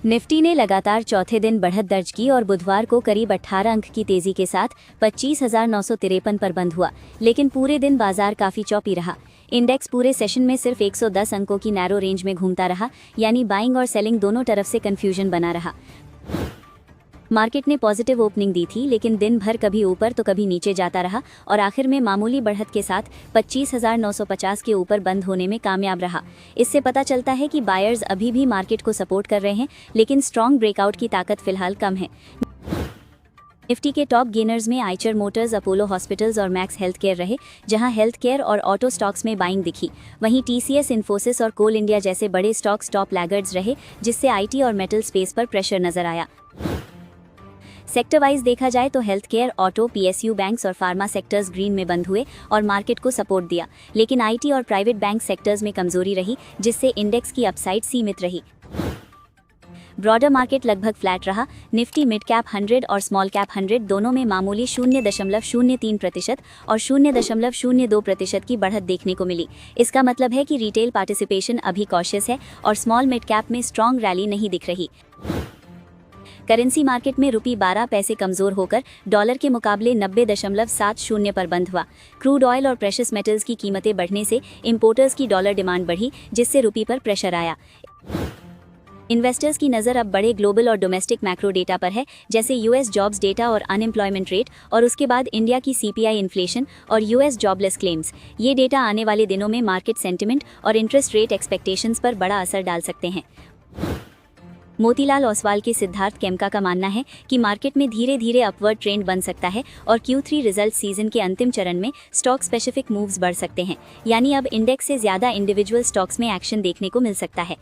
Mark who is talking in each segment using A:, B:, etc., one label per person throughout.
A: Nifty ने लगातार चौथे दिन बढ़त दर्ज की और बुधवार को करीब 18 अंक की तेजी के साथ 25,953 पर बंद हुआ, लेकिन पूरे दिन बाजार काफी चौपी रहा। इंडेक्स पूरे सेशन में सिर्फ 110 अंकों की नैरो रेंज में घूमता रहा, यानी बाइंग और सेलिंग दोनों तरफ से कंफ्यूजन बना रहा। मार्केट ने पॉजिटिव ओपनिंग दी थी, लेकिन दिन भर कभी ऊपर तो कभी नीचे जाता रहा और आखिर में मामूली बढ़त के साथ 25,950 के ऊपर बंद होने में कामयाब रहा। इससे पता चलता है कि बायर्स अभी भी मार्केट को सपोर्ट कर रहे हैं, लेकिन स्ट्रॉन्ग ब्रेकआउट की ताकत फिलहाल कम है। निफ्टी के टॉप गेनर्स में आइचर मोटर्स, अपोलो हॉस्पिटल्स और मैक्स हेल्थ केयर रहे, जहां हेल्थ केयर और ऑटो स्टॉक्स में बाइंग दिखी। वहीं टीसीएस, इन्फोसिस और कोल इंडिया जैसे बड़े स्टॉक्स टॉप लैगर्ड्स रहे, जिससे आईटी और मेटल स्पेस पर प्रेशर नजर आया। सेक्टर वाइज देखा जाए तो health care, auto, PSU banks और फार्मा सेक्टर्स ग्रीन में बंद हुए और मार्केट को सपोर्ट दिया, लेकिन आईटी और प्राइवेट बैंक सेक्टर्स में कमजोरी रही, जिससे इंडेक्स की अपसाइड सीमित रही। ब्रॉडर मार्केट लगभग फ्लैट रहा। निफ्टी मिड कैप 100 और स्मॉल कैप 100 दोनों में मामूली 0.03% और 0.02% की बढ़त देखने को मिली। इसका मतलब है कि रिटेल पार्टिसिपेशन अभी कॉशियस है और स्मॉल मिड कैप में स्ट्रॉन्ग रैली नहीं दिख रही। करेंसी मार्केट में रुपये 12 पैसे कमजोर होकर डॉलर के मुकाबले 90.70 पर बंद हुआ। क्रूड ऑयल और प्रेशियस मेटल्स की कीमतें बढ़ने से इंपोर्टर्स की डॉलर डिमांड बढ़ी, जिससे रुपये पर प्रेशर आया। इन्वेस्टर्स की नज़र अब बड़े ग्लोबल और डोमेस्टिक मैक्रो डेटा पर है, जैसे यूएस जॉब्स डेटा और अनएम्प्लॉयमेंट रेट, और उसके बाद इंडिया की सीपीआई इन्फ्लेशन और यूएस जॉबलेस क्लेम्स। ये डेटा आने वाले दिनों में मार्केट सेंटिमेंट और इंटरेस्ट रेट एक्सपेक्टेशंस पर बड़ा असर डाल सकते हैं। मोतीलाल ओसवाल के सिद्धार्थ केमका का मानना है कि मार्केट में धीरे धीरे अपवर्ड ट्रेंड बन सकता है और Q3 रिजल्ट सीजन के अंतिम चरण में स्टॉक स्पेसिफिक मूव्स बढ़ सकते हैं, यानी अब इंडेक्स से ज्यादा इंडिविजुअल स्टॉक्स में एक्शन देखने को मिल सकता है।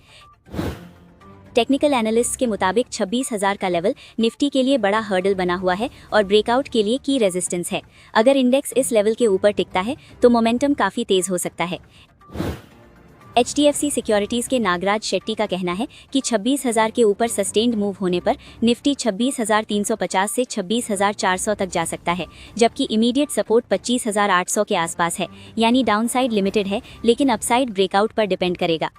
A: टेक्निकल एनालिस्ट्स के मुताबिक 26,000 का लेवल निफ्टी के लिए बड़ा हर्डल बना हुआ है और ब्रेकआउट के लिए की रेजिस्टेंस है। अगर इंडेक्स इस लेवल के ऊपर टिकता है तो मोमेंटम काफी तेज हो सकता है। HDFC सिक्योरिटीज के नागराज शेट्टी का कहना है कि 26,000 के ऊपर सस्टेन्ड मूव होने पर निफ्टी 26,350 से 26,400 तक जा सकता है, जबकि इमीडिएट सपोर्ट 25,800 के आसपास है, यानी डाउनसाइड लिमिटेड है, लेकिन अपसाइड ब्रेकआउट पर डिपेंड करेगा।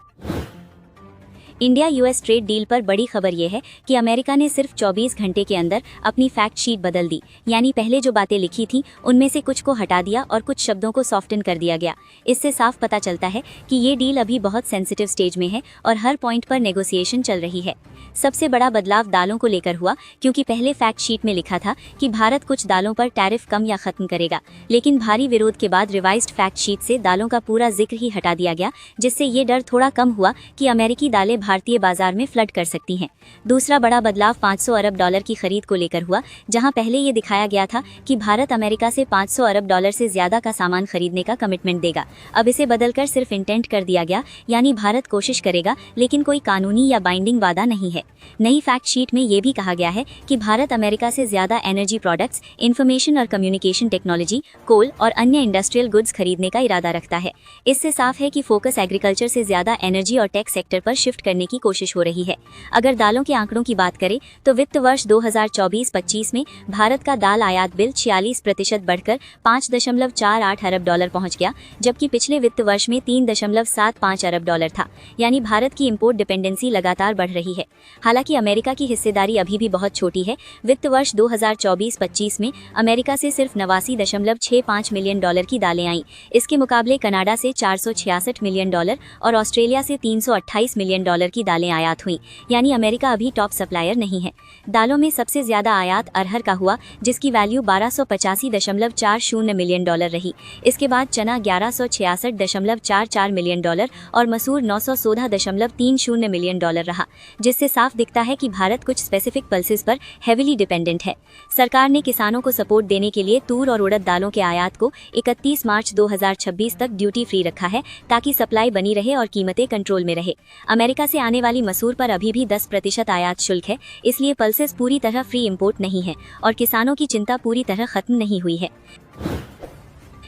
A: इंडिया यूएस ट्रेड डील पर बड़ी खबर यह है कि अमेरिका ने सिर्फ 24 घंटे के अंदर अपनी फैक्ट शीट बदल दी, यानी पहले जो बातें लिखी थी उनमें से कुछ को हटा दिया और कुछ शब्दों को सॉफ्टन कर दिया गया। इससे साफ पता चलता है कि ये डील अभी बहुत सेंसिटिव स्टेज में है और हर पॉइंट पर नेगोशिएशन चल रही है। सबसे बड़ा बदलाव दालों को लेकर हुआ, क्योंकि पहले फैक्ट शीट में लिखा था कि भारत कुछ दालों पर टैरिफ कम या खत्म करेगा, लेकिन भारी विरोध के बाद रिवाइज्ड फैक्ट शीट से दालों का पूरा जिक्र ही हटा दिया गया, जिससे ये डर थोड़ा कम हुआ कि अमेरिकी दालें भारतीय बाजार में फ्लड कर सकती हैं। दूसरा बड़ा बदलाव 500 अरब डॉलर की खरीद को लेकर हुआ, जहां पहले ये दिखाया गया था कि भारत अमेरिका से 500 अरब डॉलर से ज्यादा का सामान खरीदने का कमिटमेंट देगा। अब इसे बदलकर सिर्फ इंटेंट कर दिया गया, यानी भारत कोशिश करेगा, लेकिन कोई कानूनी या बाइंडिंग वादा नहीं है। नई फैक्ट शीट में यह भी कहा गया है कि भारत अमेरिका से ज्यादा एनर्जी प्रोडक्ट्स, इंफॉर्मेशन और कम्युनिकेशन टेक्नोलॉजी, कोल और अन्य इंडस्ट्रियल गुड्स खरीदने का इरादा रखता है। इससे साफ है कि फोकस एग्रीकल्चर से ज्यादा एनर्जी और टेक सेक्टर पर शिफ्ट करने की कोशिश हो रही है। अगर दालों के आंकड़ों की बात करें तो वित्त वर्ष 2024-25 में भारत का दाल आयात बिल 46% बढ़कर 5.48 अरब डॉलर पहुंच गया, जबकि पिछले वित्त वर्ष में 3.75 अरब डॉलर था, यानी भारत की इंपोर्ट डिपेंडेंसी लगातार बढ़ रही है। हालांकि अमेरिका की हिस्सेदारी अभी भी बहुत छोटी है। वित्त वर्ष 2024-25 में अमेरिका से सिर्फ 89.65 मिलियन डॉलर की दालें आईं। इसके मुकाबले कनाडा से 466 मिलियन डॉलर और ऑस्ट्रेलिया से 328 मिलियन डॉलर की दालें आयात हुई, यानी अमेरिका अभी टॉप सप्लायर नहीं है। दालों में सबसे ज्यादा आयात अरहर का हुआ, जिसकी वैल्यू 1285.40 मिलियन डॉलर रही। इसके बाद चना 1166.44 मिलियन डॉलर और मसूर 916.30 मिलियन डॉलर रहा, जिससे साफ दिखता है कि भारत कुछ स्पेसिफिक पल्सेस पर हेविली डिपेंडेंट है। सरकार ने किसानों को सपोर्ट देने के लिए तूर और उड़द दालों के आयात को 31 मार्च 2026 तक ड्यूटी फ्री रखा है, ताकि सप्लाई बनी रहे और कीमतें कंट्रोल में रहे। अमेरिका से आने वाली मसूर पर अभी भी 10% आयात शुल्क है, इसलिए पल्सेस पूरी तरह फ्री इंपोर्ट नहीं है और किसानों की चिंता पूरी तरह खत्म नहीं हुई है।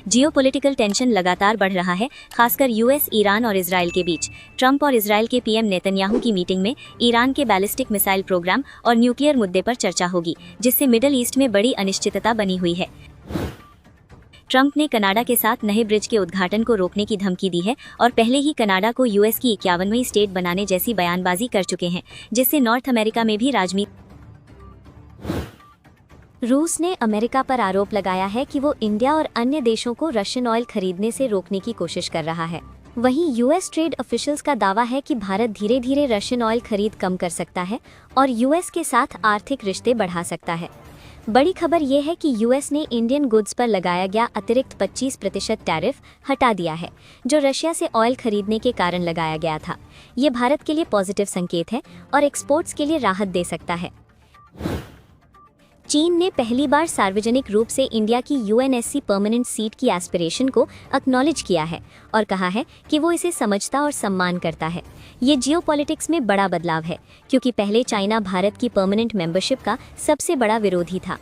A: जियोपॉलिटिकल टेंशन लगातार बढ़ रहा है, खासकर यूएस, ईरान और इजराइल के बीच। ट्रंप और इजराइल के पीएम नेतन्याहू की मीटिंग में ईरान के बैलिस्टिक मिसाइल प्रोग्राम और न्यूक्लियर मुद्दे पर चर्चा होगी, जिससे मिडिल ईस्ट में बड़ी अनिश्चितता बनी हुई है। ट्रंप ने कनाडा के साथ नए ब्रिज के उद्घाटन को रोकने की धमकी दी है और पहले ही कनाडा को यूएस की 51वीं स्टेट बनाने जैसी बयानबाजी कर चुके हैं, जिससे नॉर्थ अमेरिका में भी राजनीति। रूस ने अमेरिका पर आरोप लगाया है कि वो इंडिया और अन्य देशों को रशियन ऑयल खरीदने से रोकने की कोशिश कर रहा है। वहीं यूएस ट्रेड ऑफिशियल्स का दावा है कि भारत धीरे धीरे रशियन ऑयल खरीद कम कर सकता है और यूएस के साथ आर्थिक रिश्ते बढ़ा सकता है। बड़ी खबर ये है कि यूएस ने इंडियन गुड्स पर लगाया गया अतिरिक्त 25% टैरिफ हटा दिया है, जो रशिया से ऑयल खरीदने के कारण लगाया गया था। ये भारत के लिए पॉजिटिव संकेत है और एक्सपोर्ट्स के लिए राहत दे सकता है। चीन ने पहली बार सार्वजनिक रूप से इंडिया की यूएनएससी परमानेंट सीट की एस्पिरेशन को एक्नॉलेज किया है और कहा है कि वो इसे समझता और सम्मान करता है। ये जियोपॉलिटिक्स में बड़ा बदलाव है, क्योंकि पहले चाइना भारत की परमानेंट मेंबरशिप का सबसे बड़ा विरोधी था।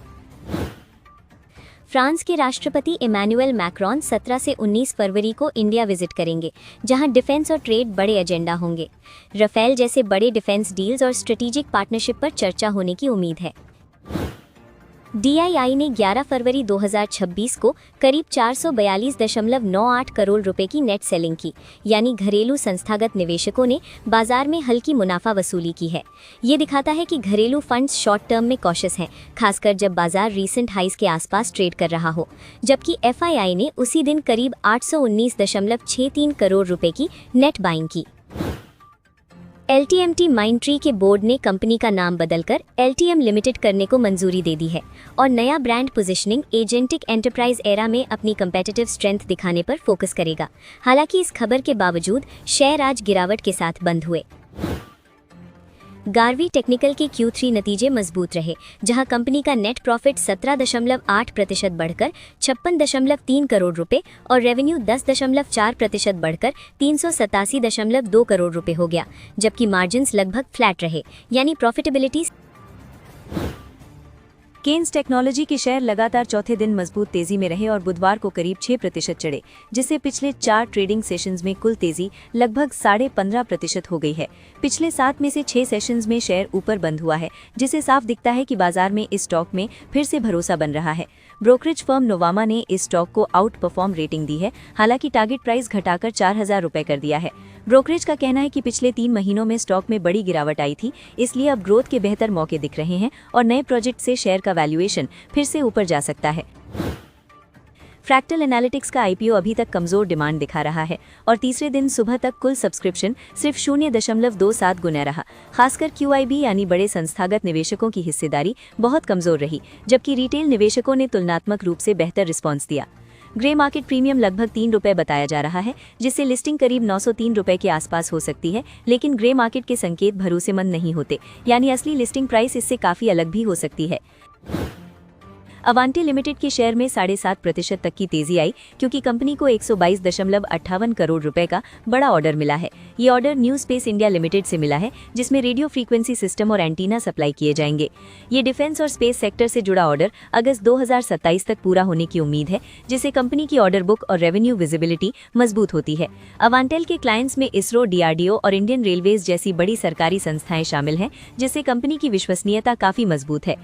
A: फ्रांस के राष्ट्रपति इमैनुअल मैक्रोन 17 से 19 फरवरी को इंडिया विजिट करेंगे, जहां डिफेंस और ट्रेड बड़े एजेंडा होंगे। राफेल जैसे बड़े डिफेंस डील्स और स्ट्रेटेजिक पार्टनरशिप पर चर्चा होने की उम्मीद है। DII ने 11 फरवरी 2026 को करीब 442.98 करोड़ रुपए की नेट सेलिंग की, यानी घरेलू संस्थागत निवेशकों ने बाजार में हल्की मुनाफा वसूली की है। ये दिखाता है कि घरेलू फंड्स शॉर्ट टर्म में कॉशियस हैं, खासकर जब बाजार रीसेंट हाइज के आसपास ट्रेड कर रहा हो। जबकि FII ने उसी दिन करीब 819.63 करोड़ रुपए की नेट बाइंग की। LTMT माइंडट्री के बोर्ड ने कंपनी का नाम बदलकर LTM लिमिटेड करने को मंजूरी दे दी है और नया brand positioning agentic enterprise era में अपनी कंपेटिटिव स्ट्रेंथ दिखाने पर फोकस करेगा। हालांकि इस खबर के बावजूद शेयर आज गिरावट के साथ बंद हुए। गार्वी टेक्निकल के Q3 नतीजे मजबूत रहे, जहां कंपनी का नेट प्रॉफिट 17.8% बढ़कर 56.3 करोड़ रुपए और रेवेन्यू 10.4% बढ़कर 387.2 करोड़ रुपए हो गया, जबकि मार्जिन्स लगभग फ्लैट रहे, यानी प्रॉफिटेबिलिटी।
B: केन्स टेक्नोलॉजी के शेयर लगातार चौथे दिन मजबूत तेजी में रहे और बुधवार को करीब 6% चढ़े, जिससे पिछले 4 ट्रेडिंग सेशंस में कुल तेजी लगभग 15.5% हो गई है। पिछले 7 में से 6 सेशंस में शेयर ऊपर बंद हुआ है, जिससे साफ दिखता है कि बाजार में इस स्टॉक में फिर से भरोसा बन रहा है। ब्रोकरेज फर्म नोवामा ने इस स्टॉक को आउट परफॉर्म रेटिंग दी है, हालांकि टारगेट प्राइस घटाकर 4,000 रुपए कर दिया है। ब्रोकरेज का कहना है कि पिछले 3 महीनों में स्टॉक में बड़ी गिरावट आई थी, इसलिए अब ग्रोथ के बेहतर मौके दिख रहे हैं और नए प्रोजेक्ट से शेयर का वैल्यूएशन फिर से ऊपर जा सकता है। फ्रैक्टल एनालिटिक्स का IPO अभी तक कमजोर डिमांड दिखा रहा है और तीसरे दिन सुबह तक कुल सब्सक्रिप्शन सिर्फ 0.27 गुना रहा। खासकर QIB यानी बड़े संस्थागत निवेशकों की हिस्सेदारी बहुत कमजोर रही, जबकि रिटेल निवेशकों ने तुलनात्मक रूप से बेहतर रिस्पॉन्स दिया। ग्रे मार्केट प्रीमियम लगभग 3 रुपए बताया जा रहा है, जिससे लिस्टिंग करीब 903 रुपए के आसपास हो सकती है, लेकिन ग्रे मार्केट के संकेत भरोसेमंद नहीं होते, यानी असली लिस्टिंग प्राइस इससे काफी अलग भी हो सकती है। अवांटे लिमिटेड के शेयर में 7.5% तक की तेजी आई, क्योंकि कंपनी को 122.58 करोड़ रुपए का बड़ा ऑर्डर मिला है। ये order new space India limited से मिला है, जिसमें रेडियो फ्रीक्वेंसी सिस्टम और एंटीना सप्लाई किए जाएंगे। ये डिफेंस और स्पेस सेक्टर से जुड़ा ऑर्डर अगस्त 2027 तक पूरा होने की उम्मीद है, जिससे कंपनी की ऑर्डर बुक और रेवेन्यू विजिबिलिटी मजबूत होती है। अवांटेल के क्लाइंट्स में इसरो, DRDO और इंडियन रेलवेज जैसी बड़ी सरकारी संस्थाएं शामिल हैं, जिससे कंपनी की विश्वसनीयता काफी मजबूत है।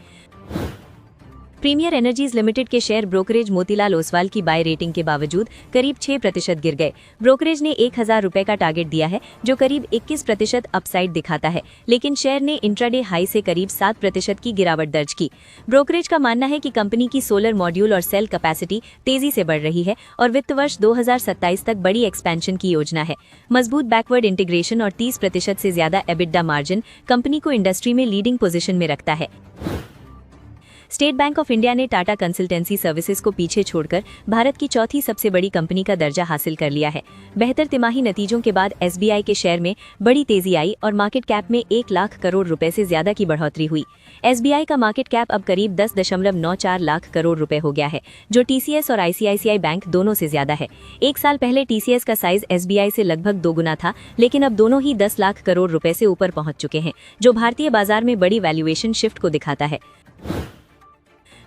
B: प्रीमियर एनर्जीज लिमिटेड के शेयर ब्रोकरेज मोतीलाल ओसवाल की बाय रेटिंग के बावजूद करीब 6% गिर गए। ब्रोकरेज ने 1,000 रुपए का टारगेट दिया है, जो करीब 21% अपसाइड दिखाता है, लेकिन शेयर ने इंट्राडे हाई से करीब 7% की गिरावट दर्ज की। ब्रोकरेज का मानना है कि कंपनी की सोलर मॉड्यूल और सेल कैपेसिटी तेजी से बढ़ रही है और वित्त वर्ष 2027 तक बड़ी एक्सपेंशन की योजना है। मजबूत बैकवर्ड इंटीग्रेशन और 30% से ज्यादा EBITDA मार्जिन कंपनी को इंडस्ट्री में लीडिंग पोजीशन में रखता है। स्टेट बैंक ऑफ इंडिया ने टाटा कंसल्टेंसी सर्विसेज को पीछे छोड़कर भारत की चौथी सबसे बड़ी कंपनी का दर्जा हासिल कर लिया है। बेहतर तिमाही नतीजों के बाद SBI के शेयर में बड़ी तेजी आई और मार्केट कैप में 1 लाख करोड़ रुपए से ज्यादा की बढ़ोतरी हुई। SBI का मार्केट कैप अब करीब 10.94 लाख करोड़ रुपए हो गया है, जो TCS और ICICI बैंक दोनों से ज्यादा है। 1 साल पहले TCS का साइज SBI से लगभग 2 गुना था, लेकिन अब दोनों ही 10 लाख करोड़ रुपए से ऊपर पहुंच चुके हैं, जो भारतीय बाजार में बड़ी वैल्यूएशन शिफ्ट को दिखाता है।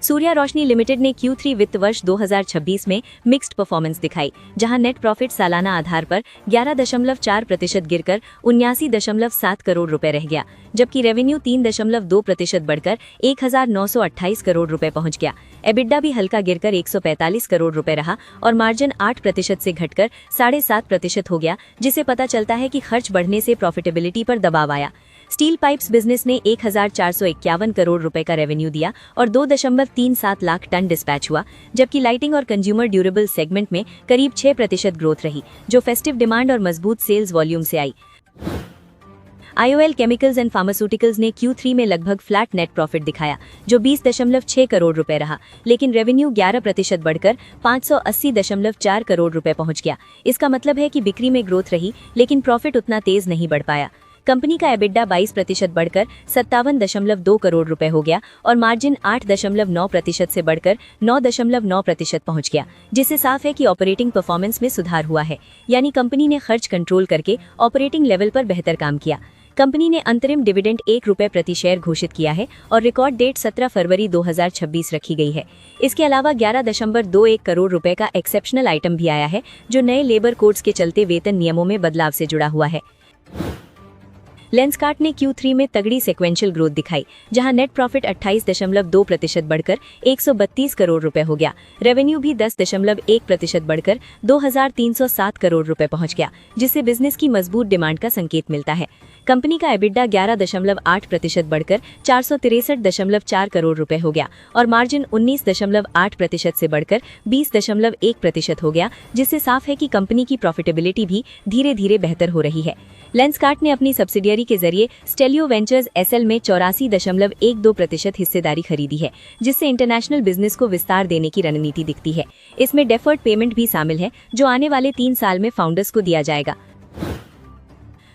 B: सूर्या रोशनी लिमिटेड ने Q3 वित्त वर्ष 2026 में मिक्स्ड परफॉर्मेंस दिखाई, जहां नेट प्रॉफिट सालाना आधार पर 11.4% गिरकर 79.7 करोड़ रुपए रह गया, जबकि रेवेन्यू 3.2% बढ़कर 1928 करोड़ रुपए पहुंच गया। एबिडा भी हल्का गिरकर 145 करोड़ रुपए रहा और मार्जिन 8% से घटकर 7.5% हो गया, जिससे पता चलता है कि खर्च बढ़ने से प्रॉफिटेबिलिटी पर दबाव आया। स्टील पाइप्स बिजनेस ने 1451 करोड़ रुपए का रेवेन्यू दिया और 2.37 लाख टन डिस्पैच हुआ, जबकि लाइटिंग और कंज्यूमर ड्यूरेबल सेगमेंट में करीब 6% ग्रोथ रही, जो फेस्टिव डिमांड और मजबूत सेल्स वॉल्यूम से आई। IOL केमिकल्स एंड फार्मास्यूटिकल्स ने Q3 में लगभग फ्लैट नेट प्रॉफिट दिखाया, जो 20.6 करोड़ रुपए रहा, लेकिन रेवेन्यू 11% बढ़कर 580.4 करोड़ रुपए पहुंच गया। इसका मतलब है कि बिक्री में ग्रोथ रही, लेकिन प्रॉफिट उतना तेज नहीं बढ़ पाया। कंपनी का एबिडा 22% बढ़कर 57.2 करोड़ रुपए हो गया और मार्जिन 8.9% से बढ़कर 9.9% पहुंच गया, जिससे साफ है कि ऑपरेटिंग परफॉर्मेंस में सुधार हुआ है, यानी कंपनी ने खर्च कंट्रोल करके ऑपरेटिंग लेवल पर बेहतर काम किया। कंपनी ने अंतरिम डिविडेंड 1 रुपए प्रति शेयर घोषित किया है और रिकॉर्ड डेट 17 फरवरी 2026 रखी गई है। इसके अलावा 11.21 करोड़ रुपए का एक्सेप्शनल आइटम भी आया है, जो नए लेबर कोड्स के चलते वेतन नियमों में बदलाव से जुड़ा हुआ है। लेंसकार्ट ने Q3 में तगड़ी सेक्वेंशियल ग्रोथ दिखाई, जहां नेट प्रॉफिट 28.2% बढ़कर 132 करोड़ रुपए हो गया। रेवेन्यू भी 10.1% बढ़कर 2307 करोड़ रुपए पहुंच गया, जिससे बिजनेस की मजबूत डिमांड का संकेत मिलता है। कंपनी का एबिडा 11.8% बढ़कर 463.4 करोड़ रुपए हो गया और मार्जिन 19.8% से बढ़कर 20.1% हो गया, जिससे साफ है कि कंपनी की प्रॉफिटेबिलिटी भी धीरे धीरे बेहतर हो रही है। लेंसकार्ट ने अपनी सब्सिडियरी के जरिए स्टेलियो वेंचर्स SL में 84.12% हिस्सेदारी खरीदी है, जिससे इंटरनेशनल बिजनेस को विस्तार देने की रणनीति दिखती है। इसमें डेफर्ड पेमेंट भी शामिल है, जो आने वाले 3 साल में फाउंडर्स को दिया जाएगा।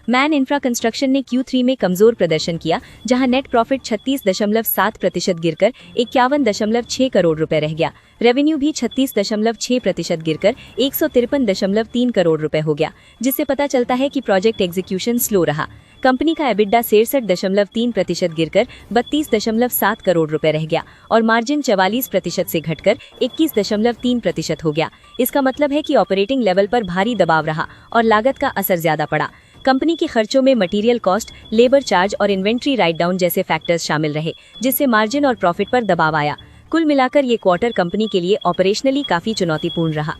B: मैन इंफ्रा कंस्ट्रक्शन ने Q3 में कमजोर प्रदर्शन किया, जहां नेट प्रॉफिट 36.7% गिरकर 51.6 करोड़ रुपए रह गया। रेवेन्यू भी 36.6% गिरकर 153.3 करोड़ रुपए हो गया, जिससे पता चलता है कि प्रोजेक्ट एग्जीक्यूशन स्लो रहा। कंपनी का एबिडा 63.3% गिरकर 32.7 करोड़ रुपए रह गया और मार्जिन 44% से घटकर 21.3% हो गया। इसका मतलब है कि ऑपरेटिंग लेवल पर भारी दबाव रहा और लागत का असर ज्यादा पड़ा। कंपनी के खर्चों में मटेरियल कॉस्ट, लेबर चार्ज और इन्वेंट्री राइट डाउन जैसे फैक्टर्स शामिल रहे, जिससे मार्जिन और प्रॉफिट पर दबाव आया। कुल मिलाकर ये क्वार्टर कंपनी के लिए ऑपरेशनली काफी चुनौतीपूर्ण रहा।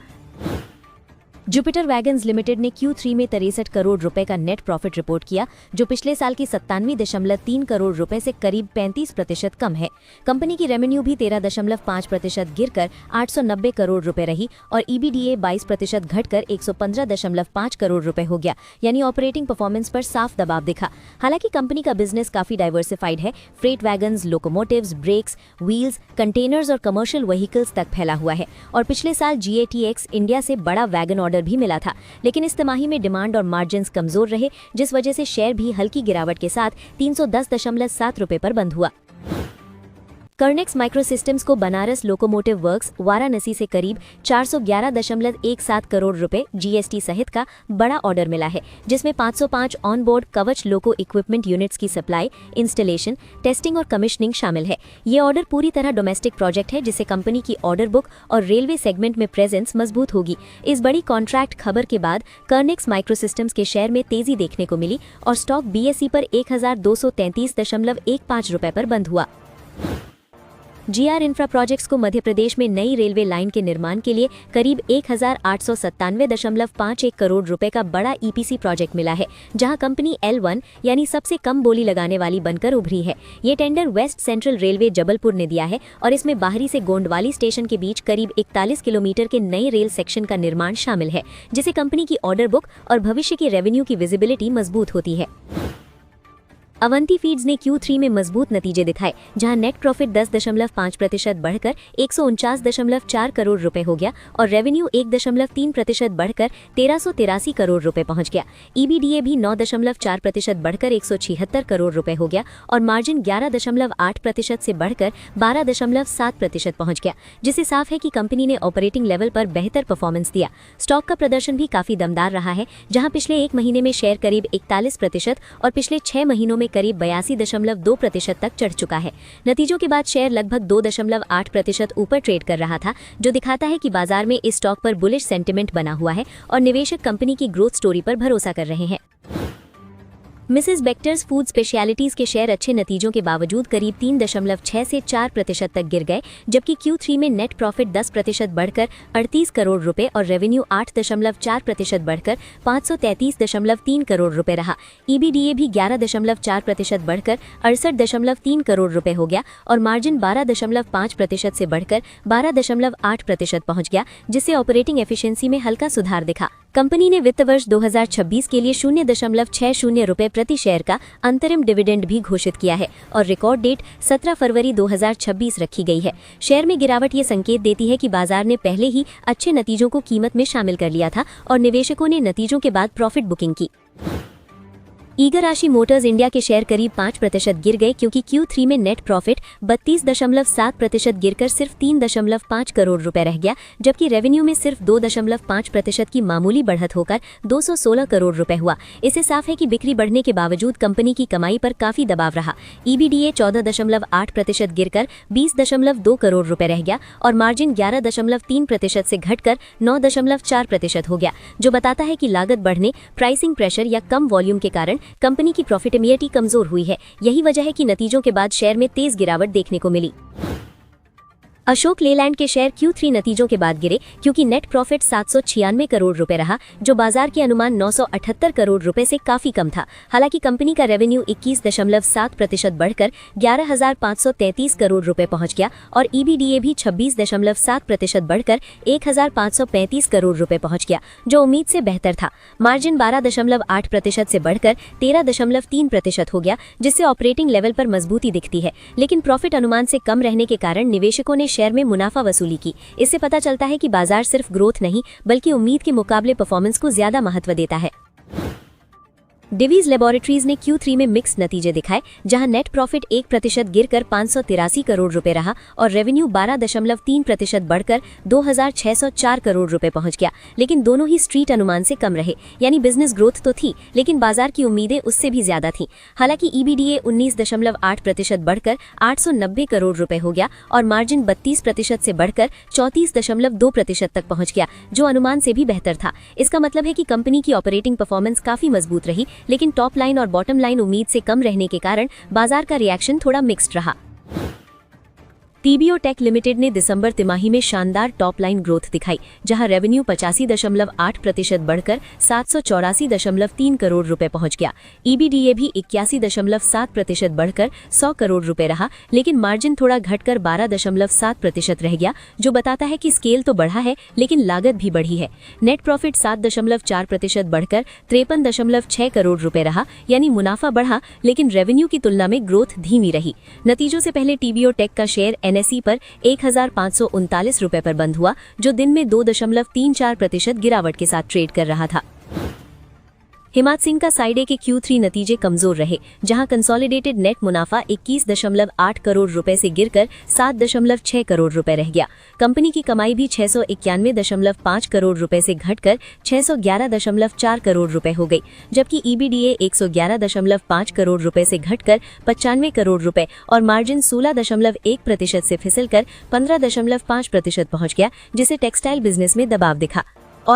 A: जुपिटर वैगन्स लिमिटेड ने Q3 में 63 करोड़ रुपए का नेट प्रॉफिट रिपोर्ट किया, जो पिछले साल की 97.3 करोड़ रुपए से करीब 35% कम है। कंपनी की रेवेन्यू भी 13.5% गिरकर 890 करोड़ रुपए रही और EBITDA 22% घटकर 115.5 करोड़ रुपए हो गया, यानी ऑपरेटिंग परफॉर्मेंस पर साफ दबाव दिखा। हालांकि कंपनी का बिजनेस काफी डाइवर्सिफाइड है, freight wagons, locomotives, brakes, wheels, containers और कमर्शियल व्हीकल्स तक फैला हुआ है और पिछले साल GATX इंडिया से बड़ा वैगन ऑर्डर भी मिला था, लेकिन इस तिमाही में डिमांड और मार्जिन्स कमजोर रहे, जिस वजह से शेयर भी हल्की गिरावट के साथ 310.7 रुपए पर बंद हुआ। कर्नेक्स माइक्रोसिस्टम्स को बनारस लोकोमोटिव वर्क्स वाराणसी से करीब 411.17 करोड़ रुपए GST सहित का बड़ा ऑर्डर मिला है, जिसमें 505 ऑन बोर्ड कवच लोको इक्विपमेंट यूनिट्स की सप्लाई, इंस्टॉलेशन, टेस्टिंग और कमिश्निंग शामिल है। ये ऑर्डर पूरी तरह डोमेस्टिक प्रोजेक्ट है, जिससे कंपनी की ऑर्डर बुक और रेलवे सेगमेंट में प्रेजेंस मजबूत होगी। इस बड़ी कॉन्ट्रैक्ट खबर के बाद कर्नेक्स माइक्रोसिस्टम्स के शेयर में तेजी देखने को मिली और स्टॉक BSE पर 1233.15 रुपए पर बंद हुआ। GR इंफ्रा प्रोजेक्ट्स को मध्य प्रदेश में नई रेलवे लाइन के निर्माण के लिए करीब 1897.51 करोड़ रुपए का बड़ा EPC प्रोजेक्ट मिला है, जहां कंपनी L1 यानी सबसे कम बोली लगाने वाली बनकर उभरी है। ये tender west central railway Jabalpur ने दिया है और इसमें बाहरी से गोंडवाली स्टेशन के बीच करीब 41 किलोमीटर के नए रेल सेक्शन का निर्माण शामिल है, जिससे कंपनी की ऑर्डर बुक और भविष्य की रेवेन्यू की विजिबिलिटी मजबूत होती है। अवंती फीड्स ने Q3 में मजबूत नतीजे दिखाए, जहां नेट प्रॉफिट 10.5% बढ़कर 149.4 करोड़ रुपए हो गया और रेवेन्यू 1.3% बढ़कर 1383 करोड़ रुपए पहुंच गया। EBITDA भी 9.4% बढ़कर 176 करोड़ रुपए हो गया और मार्जिन 11.8% से बढ़कर 12.7% पहुंच गया, जिससे साफ है कि कंपनी ने ऑपरेटिंग लेवल पर बेहतर परफॉर्मेंस दिया। स्टॉक का प्रदर्शन भी काफी दमदार रहा है, जहां पिछले 1 महीने में शेयर करीब 41% और पिछले 6 महीनों में में करीब 82.2% तक चढ़ चुका है। नतीजों के बाद शेयर लगभग 2.8% ऊपर ट्रेड कर रहा था, जो दिखाता है कि बाजार में इस स्टॉक पर बुलिश सेंटिमेंट बना हुआ है और निवेशक कंपनी की ग्रोथ स्टोरी पर भरोसा कर रहे हैं। मिसेस बेक्टर्स फूड स्पेशलिटीज के शेयर अच्छे नतीजों के बावजूद करीब 3.6 से 4% तक गिर गए, जबकि Q3 में नेट प्रॉफिट 10% बढ़कर 38 करोड़ रुपए और रेवेन्यू 8.4% बढ़कर 533.3 करोड़ रुपए रहा। EBITDA भी 11.4% बढ़कर 68.3 करोड़ रुपए हो गया और मार्जिन 12.5% से बढ़कर 12.8% पहुंच गया, जिससे ऑपरेटिंग एफिशिएंसी में हल्का सुधार दिखा। कंपनी ने वित्त वर्ष 2026 के लिए 0.60 रुपए प्रति शेयर का अंतरिम डिविडेंड भी घोषित किया है और रिकॉर्ड डेट 17 फरवरी 2026 रखी गई है। शेयर में गिरावट ये संकेत देती है कि बाजार ने पहले ही अच्छे नतीजों को कीमत में शामिल कर लिया था और निवेशकों ने नतीजों के बाद प्रॉफिट बुकिंग की। ईगर राशि मोटर्स इंडिया के शेयर करीब 5% गिर गए, क्योंकि Q3 में नेट प्रॉफिट 32.7% गिरकर सिर्फ 3.5 करोड़ रुपए रह गया, जबकि रेवेन्यू में सिर्फ 2.5% की मामूली बढ़त होकर 216 करोड़ रुपए हुआ। इससे साफ है कि बिक्री बढ़ने के बावजूद कंपनी की कमाई पर काफी दबाव रहा। EBITDA 14.8% गिरकर 20.2 करोड़ रुपए रह गया और मार्जिन 11.3% से घटकर 9.4% हो गया, जो बताता है कि लागत बढ़ने, प्राइसिंग प्रेशर या कम वॉल्यूम के कारण कंपनी की प्रॉफिटेबिलिटी कमजोर हुई है। यही वजह है कि नतीजों के बाद शेयर में तेज गिरावट देखने को मिली। अशोक लेलैंड के शेयर Q3 नतीजों के बाद गिरे, क्योंकि नेट प्रॉफिट 796 करोड़ रुपए रहा, जो बाजार के अनुमान 978 करोड़ रुपए से काफी कम था। हालांकि कंपनी का रेवेन्यू 21.7% बढ़कर 11,533 करोड़ रुपए पहुंच गया और EBITDA भी 26.7% बढ़कर 1,535 करोड़ रुपए पहुंच गया, जो उम्मीद से बेहतर था। मार्जिन 12.8% से बढ़कर 13.3% हो गया, जिससे ऑपरेटिंग लेवल पर मजबूती दिखती है। लेकिन प्रॉफिट अनुमान से कम रहने के कारण निवेशकों ने शेयर में मुनाफा वसूली की। इससे पता चलता है कि बाजार सिर्फ ग्रोथ नहीं, बल्कि उम्मीद के मुकाबले परफॉर्मेंस को ज्यादा महत्व देता है। डिवीज लेबोरेटरीज ने Q3 में मिक्स्ड नतीजे दिखाए, जहां नेट प्रॉफिट 1% गिरकर 583 करोड़ रुपए रहा और रेवेन्यू 12.3% बढ़कर 2,604 करोड़ रुपए पहुंच गया। लेकिन दोनों ही स्ट्रीट अनुमान से कम रहे, यानी बिजनेस ग्रोथ तो थी, लेकिन बाजार की उम्मीदें उससे भी ज्यादा थीं। हालांकि EBITDA 19.8% बढ़कर 890 करोड़ रुपए हो गया और मार्जिन 32% से बढ़कर 34.2% तक पहुंच गया, जो अनुमान से भी बेहतर था। इसका मतलब है कि कंपनी की ऑपरेटिंग परफॉर्मेंस काफी मजबूत रही, लेकिन टॉप लाइन और बॉटम लाइन उम्मीद से कम रहने के कारण बाजार का रिएक्शन थोड़ा मिक्स्ड रहा। TBO टेक लिमिटेड ने दिसंबर तिमाही में शानदार टॉप लाइन ग्रोथ दिखाई, जहां रेवेन्यू 85.8% बढ़कर 784.3 करोड़ रुपए पहुंच गया। EBITDA भी 81.7% बढ़कर 100 करोड़ रुपए रहा, लेकिन मार्जिन थोड़ा घटकर 12.7% रह गया, जो बताता है कि स्केल तो बढ़ा है, लेकिन लागत भी बढ़ी है। नेट प्रॉफिट 7.4% बढ़कर 53.6 करोड़ रुपए रहा, यानी मुनाफा बढ़ा, लेकिन रेवेन्यू की तुलना में ग्रोथ धीमी रही। नतीजों से पहले TBO टेक का शेयर NSE पर 1,539 रुपए पर बंद हुआ, जो दिन में 2.34% गिरावट के साथ ट्रेड कर रहा था। हिमात सिंह का साइड ए के Q3 नतीजे कमजोर रहे, जहां कंसोलिडेटेड नेट मुनाफा 21.8 करोड़ रुपए से गिरकर 7.6 करोड़ रुपए रह गया। कंपनी की कमाई भी 691.5 करोड़ रुपए से घटकर 611.4 करोड़ रुपए हो गई, जबकि EBITDA 111.5 करोड़ रुपए से घटकर 95 करोड़ रुपए और मार्जिन 16.1% से फिसलकर 15.5% पहुंच गया, जिसे टेक्सटाइल बिजनेस में दबाव दिखा।